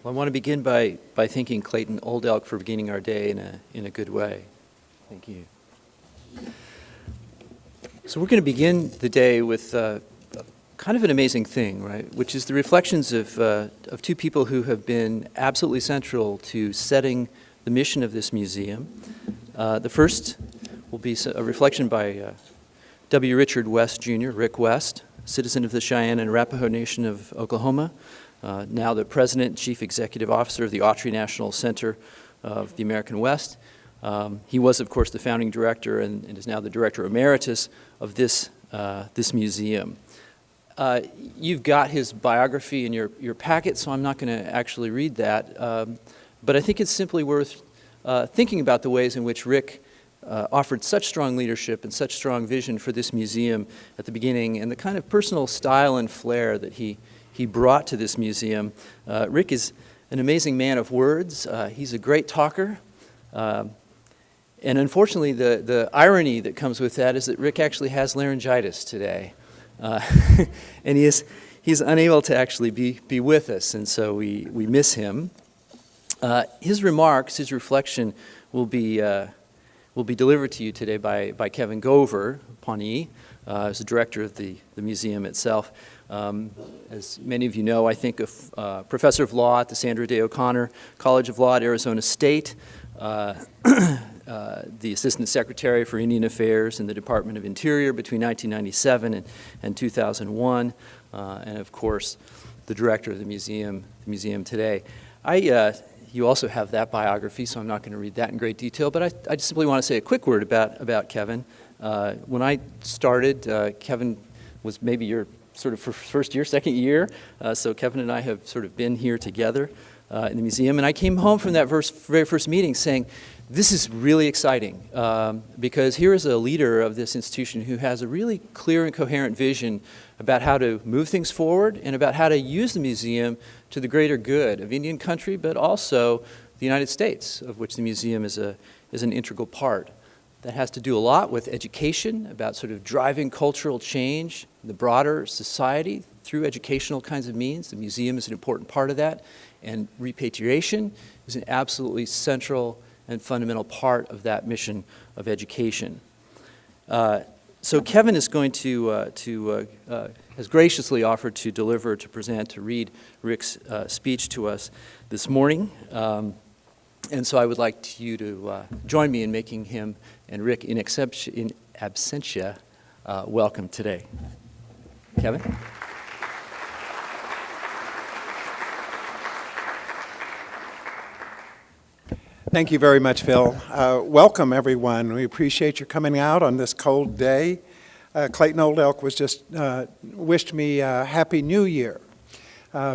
Well, I want to begin by thanking Clayton Old Elk for beginning our day in a good way. Thank you. So we're going to begin the day with kind of an amazing thing, right? Which is the reflections of two people who have been absolutely central to setting the mission of this museum. The first will be a reflection by W. Richard West, Jr., Rick West, citizen of the Cheyenne and Arapaho Nation of Oklahoma, now the President and Chief Executive Officer of the Autry National Center of the American West. He was, of course, the founding director and is now the Director Emeritus of this museum. You've got his biography in your packet, so I'm not going to actually read that. But I think it's simply worth thinking about the ways in which Rick offered such strong leadership and such strong vision for this museum at the beginning, and the kind of personal style and flair that he brought to this museum. Rick is an amazing man of words. He's a great talker. And unfortunately, the irony that comes with that is that Rick actually has laryngitis today. And he's unable to actually be with us, and so we miss him. His remarks, his reflection will be delivered to you today by Kevin Gover, Pawnee, as the director of the museum itself. As many of you know, I think of professor of law at the Sandra Day O'Connor College of Law at Arizona State, the Assistant Secretary for Indian Affairs in the Department of Interior between 1997 and 2001, and of course, the director of the museum today. You also have that biography, so I'm not going to read that in great detail, but I just simply want to say a quick word about Kevin. When I started, Kevin was maybe your sort of first year, second year, so Kevin and I have sort of been here together in the museum, and I came home from that very first meeting saying, this is really exciting, because here is a leader of this institution who has a really clear and coherent vision about how to move things forward and about how to use the museum to the greater good of Indian country, but also the United States, of which the museum is an integral part. That has to do a lot with education, about sort of driving cultural change in the broader society through educational kinds of means. The museum is an important part of that, and repatriation is an absolutely central and fundamental part of that mission of education. So Kevin is going has graciously offered to deliver, to present, to read Rick's speech to us this morning. And so I would like you to join me in making him and Rick in absentia welcome today. Kevin? Thank you very much, Phil. Welcome, everyone. We appreciate your coming out on this cold day. Clayton Old Elk was just wished me a Happy New Year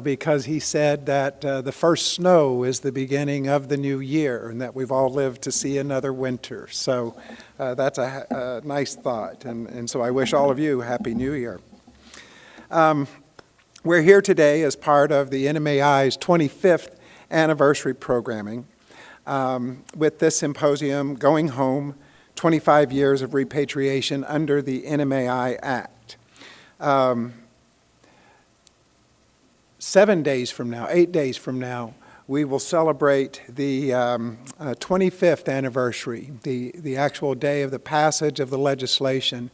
because he said that the first snow is the beginning of the new year and that we've all lived to see another winter. So that's a nice thought, and so I wish all of you a Happy New Year. We're here today as part of the NMAIA's 25th anniversary programming. With this symposium, Going Home, 25 Years of Repatriation under the NMAIA Act. 8 days from now, we will celebrate the 25th anniversary, the actual day of the passage of the legislation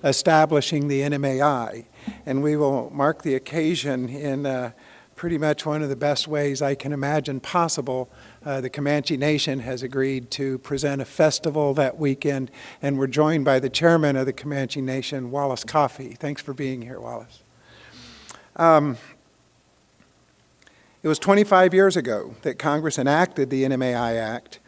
establishing the NMAIA. And we will mark the occasion in pretty much one of the best ways I can imagine possible. The Comanche Nation has agreed to present a festival that weekend, and we're joined by the chairman of the Comanche Nation, Wallace Coffey. Thanks for being here, Wallace. It was 25 years ago that Congress enacted the NMAIA Act.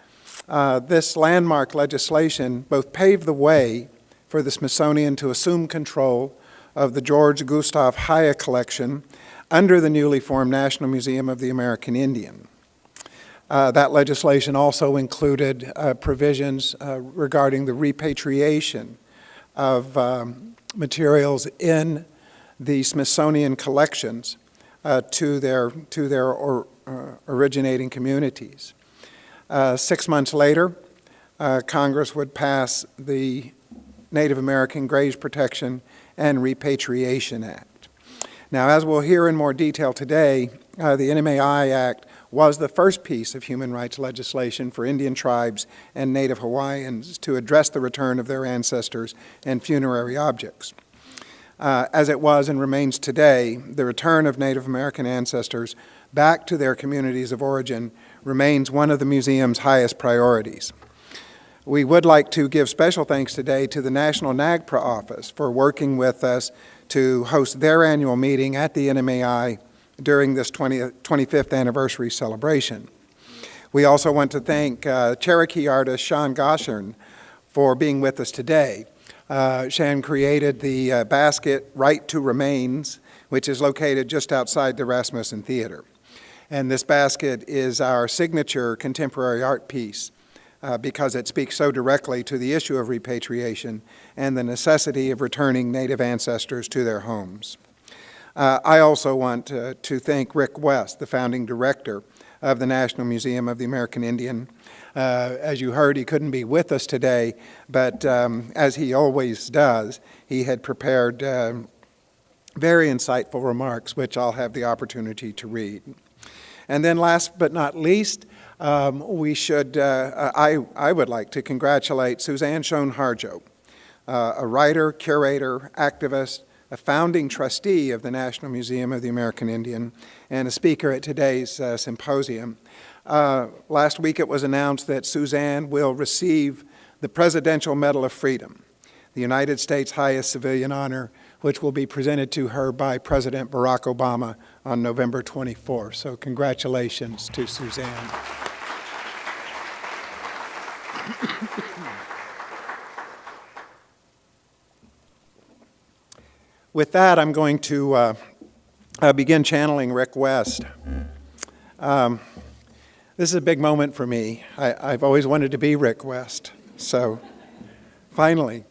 This landmark legislation both paved the way for the Smithsonian to assume control of the George Gustav Haya collection under the newly formed National Museum of the American Indian. That legislation also included provisions regarding the repatriation of materials in the Smithsonian collections to their originating communities. 6 months later, Congress would pass the Native American Graves Protection and Repatriation Act. Now, as we'll hear in more detail today, the NMAIA Act was the first piece of human rights legislation for Indian tribes and Native Hawaiians to address the return of their ancestors and funerary objects. As it was and remains today, the return of Native American ancestors back to their communities of origin remains one of the museum's highest priorities. We would like to give special thanks today to the National NAGPRA office for working with us to host their annual meeting at the NMAI during this 25th anniversary celebration. We also want to thank Cherokee artist Sean Goshern for being with us today. Shan created the basket Right to Remains, which is located just outside the Rasmussen Theater. And this basket is our signature contemporary art piece because it speaks so directly to the issue of repatriation and the necessity of returning Native ancestors to their homes. I also want to thank Rick West, the founding director of the National Museum of the American Indian. As you heard, he couldn't be with us today, but as he always does, he had prepared very insightful remarks, which I'll have the opportunity to read. And then last but not least, I would like to congratulate Suzanne Schoen-Harjo, a writer, curator, activist, a founding trustee of the National Museum of the American Indian, and a speaker at today's symposium. Last week it was announced that Suzanne will receive the Presidential Medal of Freedom, the United States' highest civilian honor, which will be presented to her by President Barack Obama on November 24th. So congratulations to Suzanne. With that, I'm going to begin channeling Rick West. This is a big moment for me. I've always wanted to be Rick West, so finally.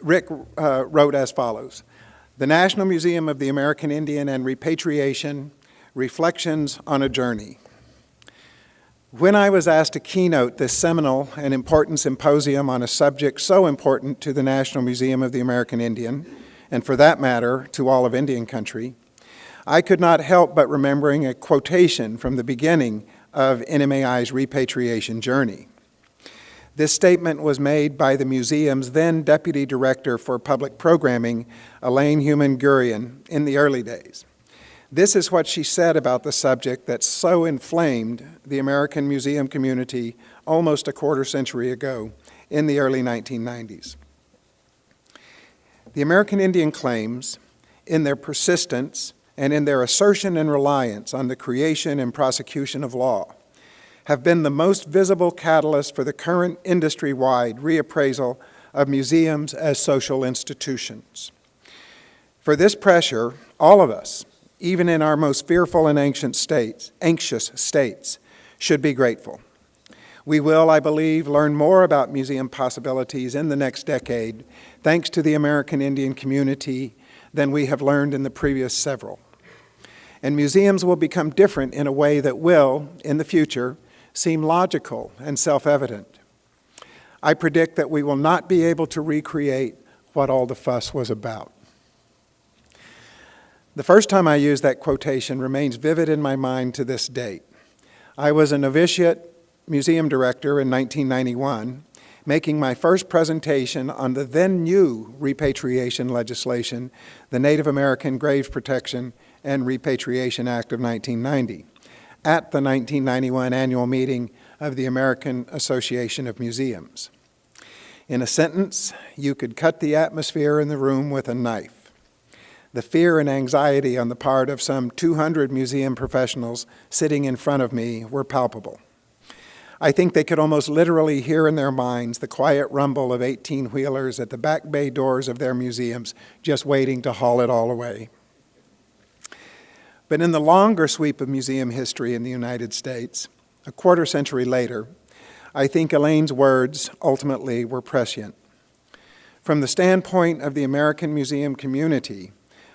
Rick wrote as follows: The National Museum of the American Indian and Repatriation, Reflections on a Journey. When I was asked to keynote this seminal and important symposium on a subject so important to the National Museum of the American Indian, and for that matter, to all of Indian country, I could not help but remembering a quotation from the beginning of NMAI's repatriation journey. This statement was made by the museum's then Deputy Director for Public Programming, Elaine Human-Gurian, in the early days. This is what she said about the subject that so inflamed the American museum community almost a quarter century ago in the early 1990s. The American Indian claims, in their persistence and in their assertion and reliance on the creation and prosecution of law, have been the most visible catalyst for the current industry-wide reappraisal of museums as social institutions. For this pressure, all of us, even in our most fearful and anxious states, should be grateful. We will, I believe, learn more about museum possibilities in the next decade, thanks to the American Indian community, than we have learned in the previous several. And museums will become different in a way that will, in the future, seem logical and self-evident. I predict that we will not be able to recreate what all the fuss was about. The first time I used that quotation remains vivid in my mind to this date. I was a novitiate museum director in 1991, making my first presentation on the then new repatriation legislation, the Native American Graves Protection and Repatriation Act of 1990, at the 1991 annual meeting of the American Association of Museums. In a sentence, you could cut the atmosphere in the room with a knife. The fear and anxiety on the part of some 200 museum professionals sitting in front of me were palpable. I think they could almost literally hear in their minds the quiet rumble of 18-wheelers at the back bay doors of their museums, just waiting to haul it all away. But in the longer sweep of museum history in the United States, a quarter century later, I think Elaine's words ultimately were prescient. From the standpoint of the American museum community,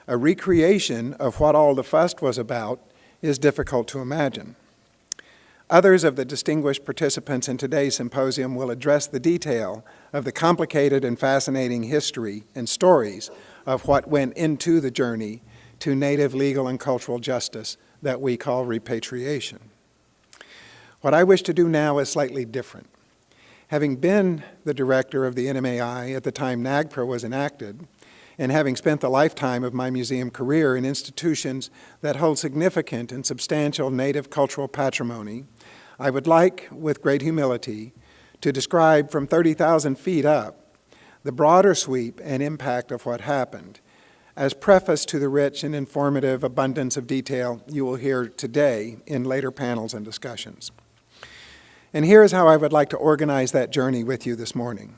a recreation of what all the fuss was about is difficult to imagine. Others of the distinguished participants in today's symposium will address the detail of the complicated and fascinating history and stories of what went into the journey to Native legal and cultural justice that we call repatriation. What I wish to do now is slightly different. Having been the director of the NMAI at the time NAGPRA was enacted, and having spent the lifetime of my museum career in institutions that hold significant and substantial Native cultural patrimony, I would like, with great humility, to describe from 30,000 feet up the broader sweep and impact of what happened, as preface to the rich and informative abundance of detail you will hear today in later panels and discussions. And here is how I would like to organize that journey with you this morning.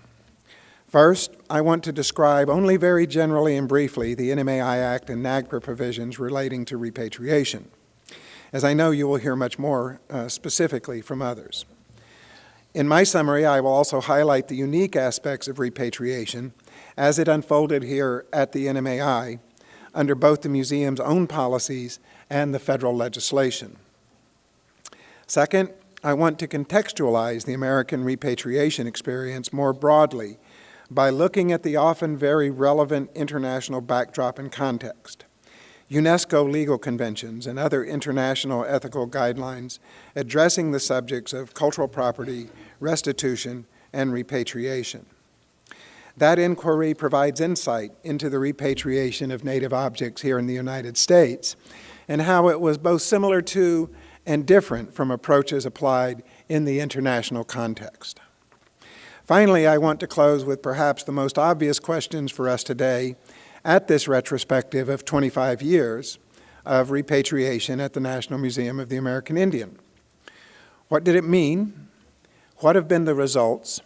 First, I want to describe only very generally and briefly the NMAI Act and NAGPRA provisions relating to repatriation, as I know you will hear much more specifically from others. In my summary, I will also highlight the unique aspects of repatriation as it unfolded here at the NMAI under both the museum's own policies and the federal legislation. Second, I want to contextualize the American repatriation experience more broadly by looking at the often very relevant international backdrop and context, UNESCO legal conventions, and other international ethical guidelines addressing the subjects of cultural property, restitution, and repatriation. That inquiry provides insight into the repatriation of Native objects here in the United States and how it was both similar to and different from approaches applied in the international context. Finally, I want to close with perhaps the most obvious questions for us today at this retrospective of 25 years of repatriation at the National Museum of the American Indian. What did it mean? What have been the results?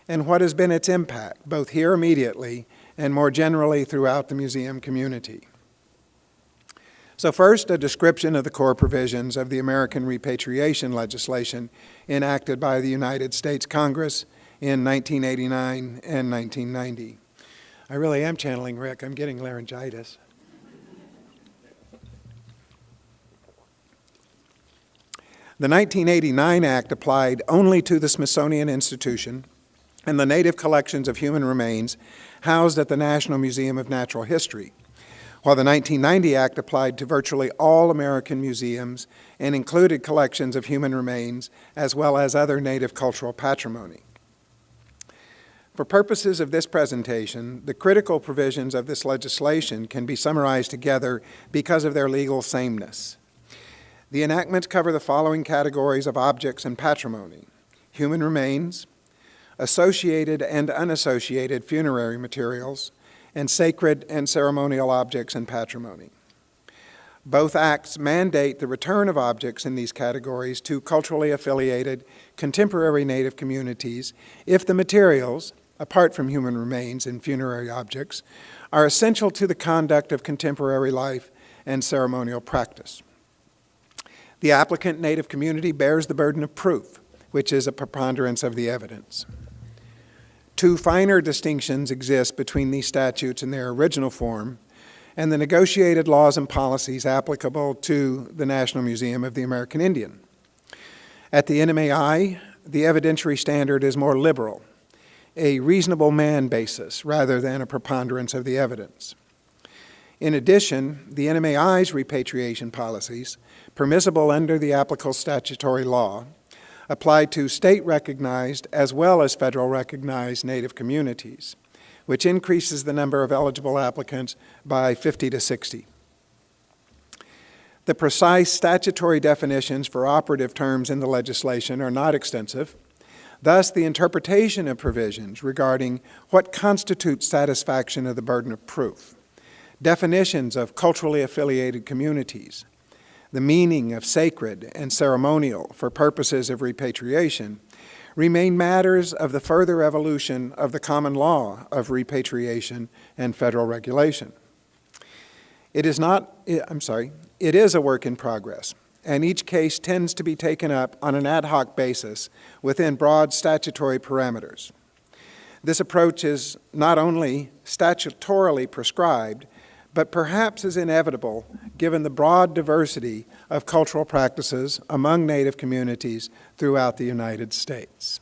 And what has been its impact, both here immediately and more generally throughout the museum community? So first, a description of the core provisions of the American repatriation legislation enacted by the United States Congress in 1989 and 1990. I really am channeling Rick. I'm getting laryngitis. The 1989 Act applied only to the Smithsonian Institution and the Native collections of human remains housed at the National Museum of Natural History, while the 1990 Act applied to virtually all American museums and included collections of human remains as well as other Native cultural patrimony. For purposes of this presentation, the critical provisions of this legislation can be summarized together because of their legal sameness. The enactments cover the following categories of objects and patrimony: human remains, associated and unassociated funerary materials, and sacred and ceremonial objects and patrimony. Both acts mandate the return of objects in these categories to culturally affiliated contemporary Native communities if the materials, apart from human remains and funerary objects, are essential to the conduct of contemporary life and ceremonial practice. The applicant Native community bears the burden of proof, which is a preponderance of the evidence. Two finer distinctions exist between these statutes in their original form and the negotiated laws and policies applicable to the National Museum of the American Indian. At the NMAI, the evidentiary standard is more liberal, a reasonable man basis rather than a preponderance of the evidence. In addition, the NMAI's repatriation policies, permissible under the applicable statutory law, apply to state-recognized as well as federal-recognized Native communities, which increases the number of eligible applicants by 50 to 60. The precise statutory definitions for operative terms in the legislation are not extensive. Thus, the interpretation of provisions regarding what constitutes satisfaction of the burden of proof, definitions of culturally affiliated communities, the meaning of sacred and ceremonial for purposes of repatriation remain matters of the further evolution of the common law of repatriation and federal regulation. It is a work in progress, and each case tends to be taken up on an ad hoc basis within broad statutory parameters. This approach is not only statutorily prescribed, but perhaps is inevitable given the broad diversity of cultural practices among Native communities throughout the United States.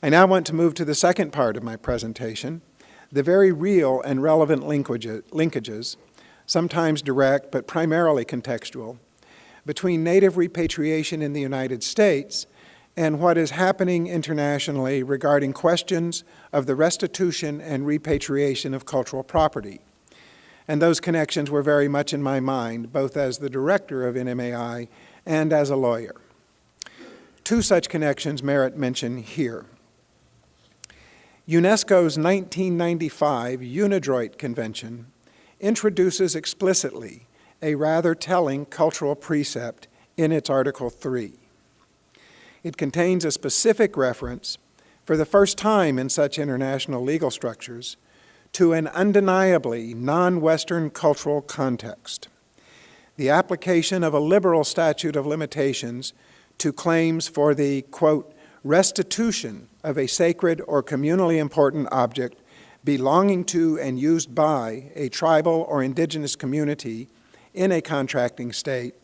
I now want to move to the second part of my presentation, the very real and relevant linkages sometimes direct but primarily contextual, between Native repatriation in the United States and what is happening internationally regarding questions of the restitution and repatriation of cultural property. And those connections were very much in my mind, both as the director of NMAI and as a lawyer. Two such connections merit mention here. UNESCO's 1995 UNIDROIT Convention introduces explicitly a rather telling cultural precept in its Article 3. It contains a specific reference, for the first time in such international legal structures, to an undeniably non-Western cultural context, the application of a liberal statute of limitations to claims for the, quote, restitution of a sacred or communally important object belonging to and used by a tribal or indigenous community in a contracting state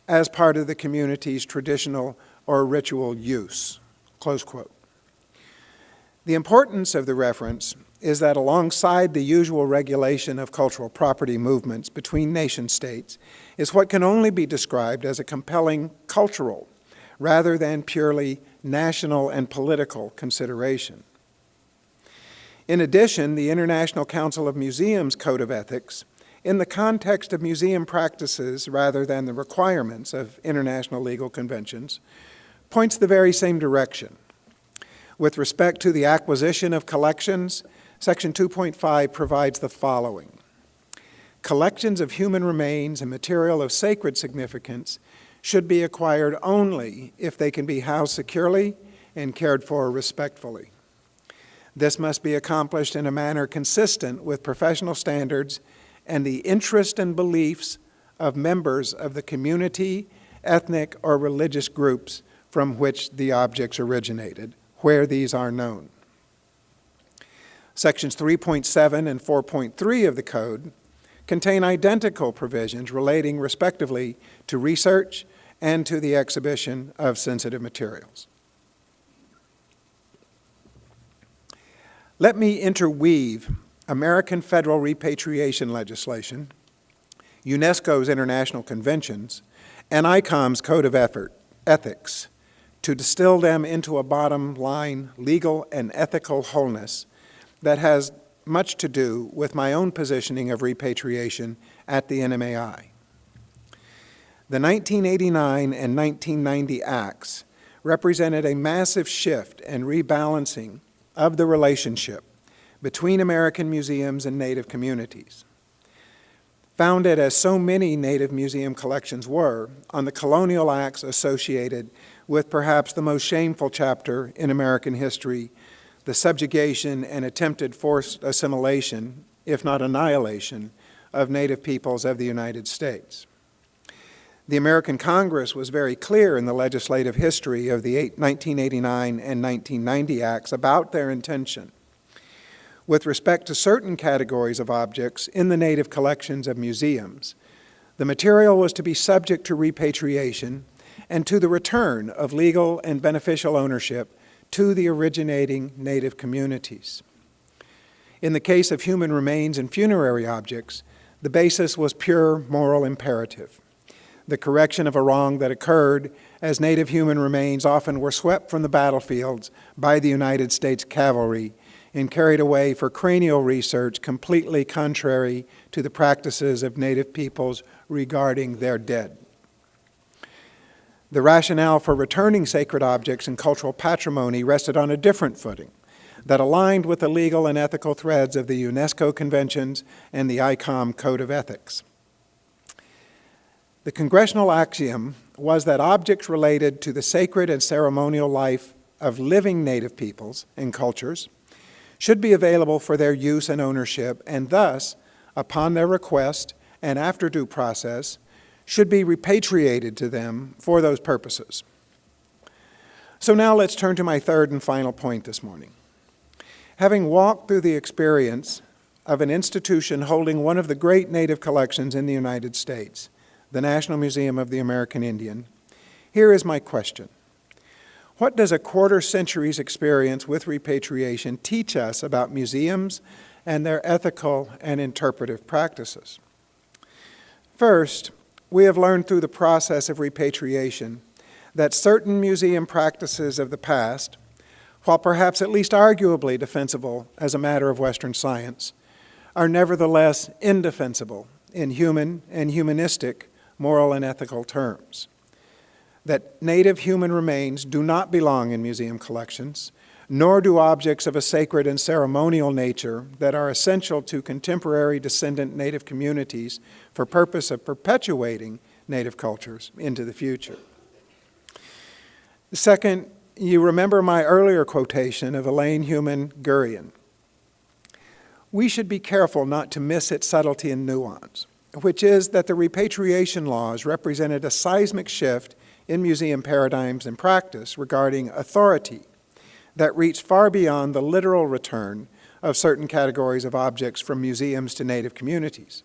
as part of the community's traditional or ritual use, close quote. The importance of the reference is that alongside the usual regulation of cultural property movements between nation states is what can only be described as a compelling cultural rather than purely national and political consideration. In addition, the International Council of Museums Code of Ethics, in the context of museum practices rather than the requirements of international legal conventions, points the very same direction. With respect to the acquisition of collections, Section 2.5 provides the following. Collections of human remains and material of sacred significance should be acquired only if they can be housed securely and cared for respectfully. This must be accomplished in a manner consistent with professional standards and the interest and beliefs of members of the community, ethnic, or religious groups from which the objects originated, where these are known. Sections 3.7 and 4.3 of the Code contain identical provisions relating respectively to research and to the exhibition of sensitive materials. Let me interweave American federal repatriation legislation, UNESCO's international conventions, and ICOM's Code of Ethics to distill them into a bottom line legal and ethical wholeness that has much to do with my own positioning of repatriation at the NMAI. The 1989 and 1990 acts represented a massive shift and rebalancing of the relationship between American museums and Native communities. Founded, as so many Native museum collections were, on the colonial acts associated with perhaps the most shameful chapter in American history, the subjugation and attempted forced assimilation, if not annihilation, of Native peoples of the United States. The American Congress was very clear in the legislative history of the 1989 and 1990 acts about their intention. With respect to certain categories of objects in the Native collections of museums, the material was to be subject to repatriation and to the return of legal and beneficial ownership to the originating Native communities. In the case of human remains and funerary objects, the basis was pure moral imperative. The correction of a wrong that occurred as Native human remains often were swept from the battlefields by the United States cavalry and carried away for cranial research completely contrary to the practices of Native peoples regarding their dead. The rationale for returning sacred objects and cultural patrimony rested on a different footing that aligned with the legal and ethical threads of the UNESCO conventions and the ICOM Code of Ethics. The congressional axiom was that objects related to the sacred and ceremonial life of living Native peoples and cultures should be available for their use and ownership, and thus, upon their request and after due process, should be repatriated to them for those purposes. So now let's turn to my third and final point this morning. Having walked through the experience of an institution holding one of the great Native collections in the United States, the National Museum of the American Indian, here is my question. What does a quarter century's experience with repatriation teach us about museums and their ethical and interpretive practices? First, we have learned through the process of repatriation that certain museum practices of the past, while perhaps at least arguably defensible as a matter of Western science, are nevertheless indefensible in human and humanistic, moral and ethical terms. That native human remains do not belong in museum collections, nor do objects of a sacred and ceremonial nature that are essential to contemporary descendant native communities for purpose of perpetuating native cultures into the future. Second, you remember my earlier quotation of Elaine Heumann-Gurian. We should be careful not to miss its subtlety and nuance, which is that the repatriation laws represented a seismic shift in museum paradigms and practice regarding authority that reached far beyond the literal return of certain categories of objects from museums to native communities.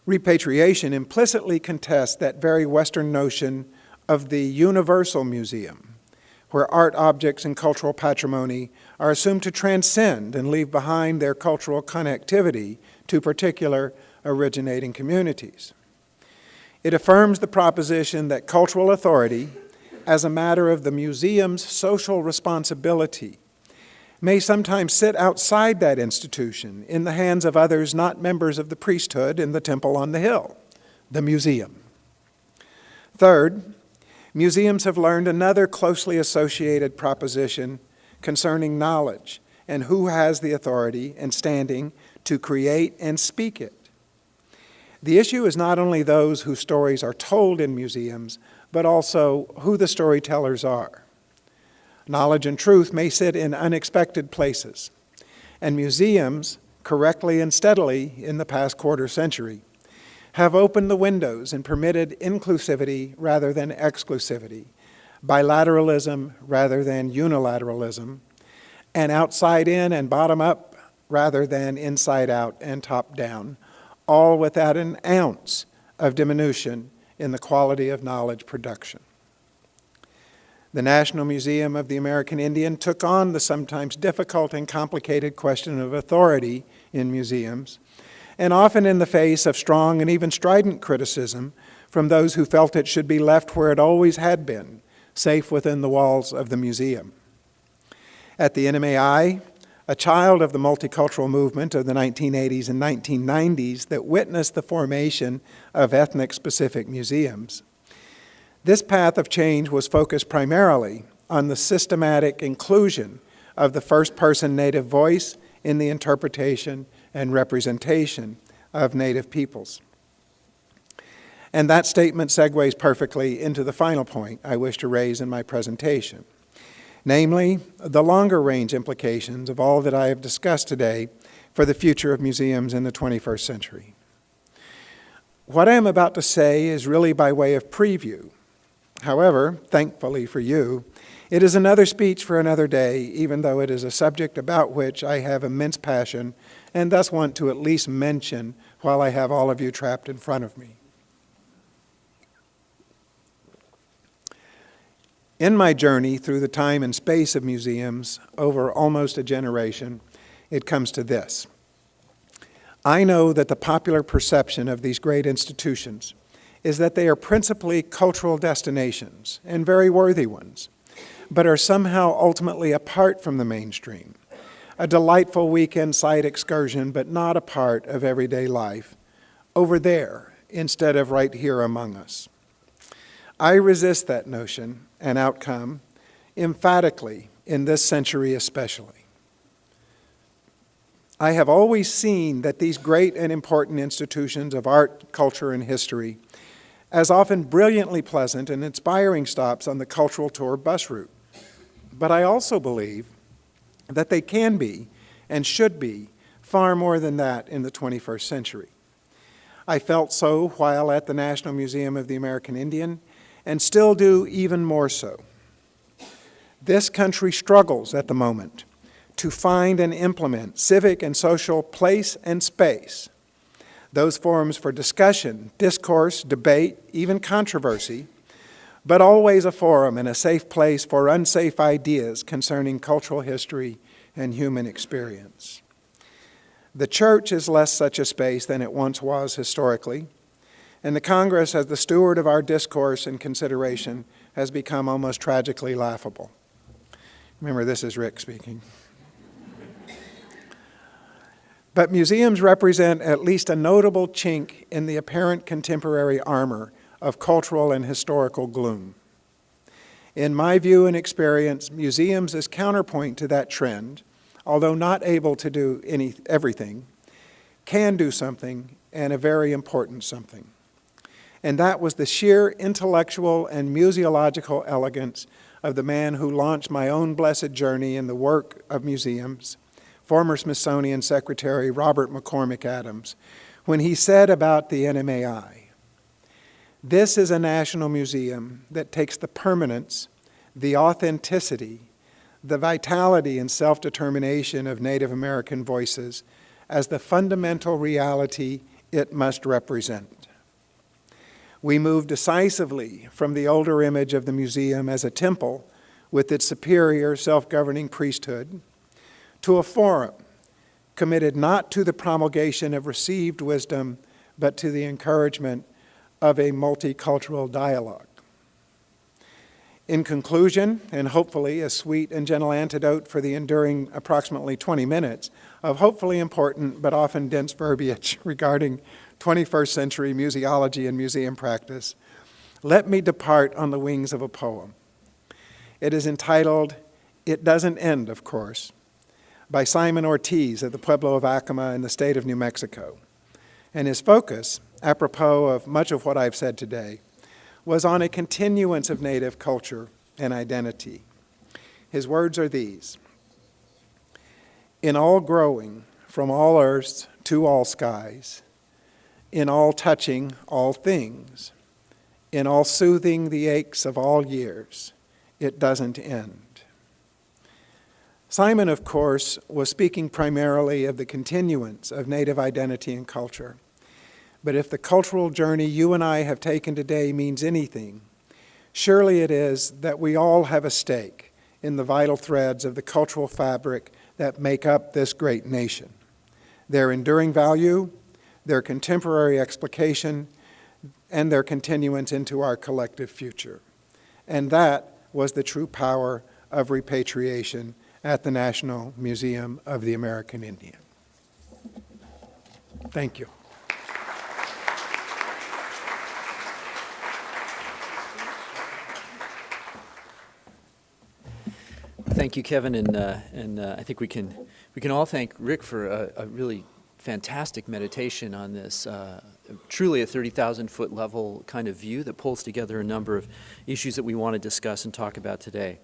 Repatriation implicitly contests that very Western notion of the universal museum, where art objects and cultural patrimony are assumed to transcend and leave behind their cultural connectivity to particular originating communities. It affirms the proposition that cultural authority, as a matter of the museum's social responsibility, may sometimes sit outside that institution in the hands of others not members of the priesthood in the temple on the hill, the museum. Third, museums have learned another closely associated proposition concerning knowledge and who has the authority and standing to create and speak it. The issue is not only those whose stories are told in museums, but also who the storytellers are. Knowledge and truth may sit in unexpected places, and museums, correctly and steadily in the past quarter century, have opened the windows and permitted inclusivity rather than exclusivity, bilateralism rather than unilateralism, and outside in and bottom up rather than inside out and top down, all without an ounce of diminution in the quality of knowledge production. The National Museum of the American Indian took on the sometimes difficult and complicated question of authority in museums, and often in the face of strong and even strident criticism from those who felt it should be left where it always had been, safe within the walls of the museum. At the NMAIA, a child of the multicultural movement of the 1980s and 1990s that witnessed the formation of ethnic-specific museums, this path of change was focused primarily on the systematic inclusion of the first-person Native voice in the interpretation and representation of Native peoples. And that statement segues perfectly into the final point I wish to raise in my presentation, namely, the longer-range implications of all that I have discussed today for the future of museums in the 21st century. What I am about to say is really by way of preview. However, thankfully for you, it is another speech for another day, even though it is a subject about which I have immense passion and thus want to at least mention while I have all of you trapped in front of me. In my journey through the time and space of museums over almost a generation, it comes to this. I know that the popular perception of these great institutions is that they are principally cultural destinations, and very worthy ones, but are somehow ultimately apart from the mainstream, a delightful weekend side excursion, but not a part of everyday life, over there instead of right here among us. I resist that notion and outcome emphatically in this century especially. I have always seen that these great and important institutions of art, culture, and history as often brilliantly pleasant and inspiring stops on the cultural tour bus route. But I also believe that they can be and should be far more than that in the 21st century. I felt so while at the National Museum of the American Indian, and still do even more so. This country struggles at the moment to find and implement civic and social place and space, those forums for discussion, discourse, debate, even controversy, but always a forum and a safe place for unsafe ideas concerning cultural history and human experience. The church is less such a space than it once was historically, and the Congress, as the steward of our discourse and consideration, has become almost tragically laughable. Remember, this is Rick speaking. But museums represent at least a notable chink in the apparent contemporary armor of cultural and historical gloom. In my view and experience, museums as counterpoint to that trend, although not able to do everything, can do something, and a very important something. And that was the sheer intellectual and museological elegance of the man who launched my own blessed journey in the work of museums, former Smithsonian Secretary Robert McCormick Adams, when he said about the NMAI, "This is a national museum that takes the permanence, the authenticity, the vitality and self-determination of Native American voices as the fundamental reality it must represent." We move decisively from the older image of the museum as a temple with its superior self-governing priesthood to a forum committed not to the promulgation of received wisdom, but to the encouragement of a multicultural dialogue. In conclusion, and hopefully a sweet and gentle antidote for the enduring approximately 20 minutes of hopefully important but often dense verbiage regarding 21st century museology and museum practice, let me depart on the wings of a poem. It is entitled, "It Doesn't End, of Course," by Simon Ortiz of the Pueblo of Acoma in the state of New Mexico. And his focus, apropos of much of what I've said today, was on a continuance of Native culture and identity. His words are these: "In all growing, from all earths to all skies, in all touching all things, in all soothing the aches of all years, it doesn't end." Simon, of course, was speaking primarily of the continuance of Native identity and culture. But if the cultural journey you and I have taken today means anything, surely it is that we all have a stake in the vital threads of the cultural fabric that make up this great nation. Their enduring value, their contemporary explication, and their continuance into our collective future. And that was the true power of repatriation at the National Museum of the American Indian. Thank you. Thank you, Kevin, and I think we can all thank Rick for a really fantastic meditation on this, truly a 30,000-foot level kind of view that pulls together a number of issues that we want to discuss and talk about today.